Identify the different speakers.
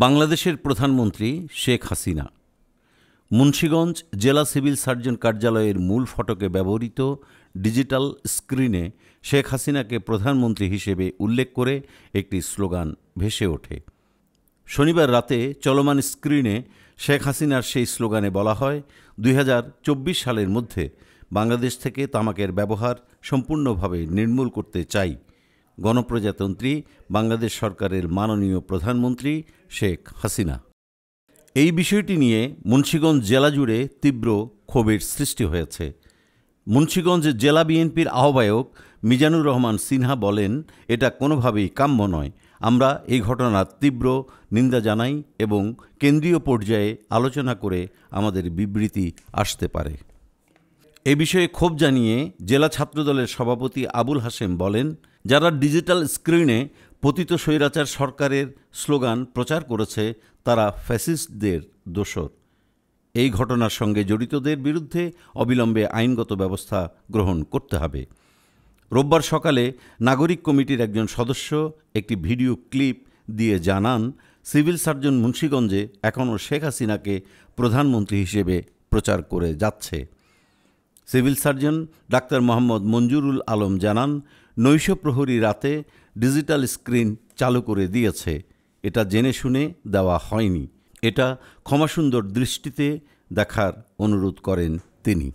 Speaker 1: বাংলাদেশের প্রধানমন্ত্রী শেখ হাসিনা মুন্সিগঞ্জ জেলা সিভিল সার্জন কার্যালয়ের মূল ফটকে ব্যবহৃত ডিজিটাল স্ক্রিনে শেখ হাসিনাকে প্রধানমন্ত্রী হিসেবে উল্লেখ করে একটি স্লোগান ভেসে ওঠে। শনিবার রাতে চলমান স্ক্রিনে শেখ হাসিনার সেই স্লোগানে বলা হয়, ২০২৪ সালের মধ্যে বাংলাদেশ থেকে তামাকের ব্যবহার সম্পূর্ণভাবে নির্মূল করতে চাই। গণপ্রজাতন্ত্রী বাংলাদেশ সরকারের মাননীয় প্রধানমন্ত্রী শেখ হাসিনা। এই বিষয়টি নিয়ে মুন্সিগঞ্জ জেলা জুড়ে তীব্র ক্ষোভের সৃষ্টি হয়েছে। মুন্সিগঞ্জ জেলা বিএনপির আহ্বায়ক মিজানুর রহমান সিনহা বলেন, এটা কোনোভাবেই কাম্য নয়। আমরা এই ঘটনার তীব্র নিন্দা জানাই এবং কেন্দ্রীয় পর্যায়ে আলোচনা করে আমাদের বিবৃতি আসতে পারে। এ বিষয়ে ক্ষোভ জানিয়ে জেলা ছাত্রদলের সভাপতি আবুল হাশেম বলেন, যারা ডিজিটাল স্ক্রিনে পতিত স্বৈরাচার সরকারের স্লোগান প্রচার করেছে তারা ফ্যাসিস্টদের দোসর। এই ঘটনার সঙ্গে জড়িতদের বিরুদ্ধে অবিলম্বে আইনগত ব্যবস্থা গ্রহণ করতে হবে। রোববার সকালে নাগরিক কমিটির একজন সদস্য একটি ভিডিও ক্লিপ দিয়ে জানান, সিভিল সার্জন মুন্সিগঞ্জে এখনও শেখ হাসিনাকে প্রধানমন্ত্রী হিসেবে প্রচার করে যাচ্ছে। Civil surgeon doctor Mohammad Manjurul Alam জানান, নৈশ প্রহরী রাতে ডিজিটাল স্ক্রিন চালু করে দিয়েছে। এটা জেনে শুনে দেওয়া হয়নি। এটা ক্ষমাসুন্দর দৃষ্টিতে দেখার অনুরোধ করেন তিনি।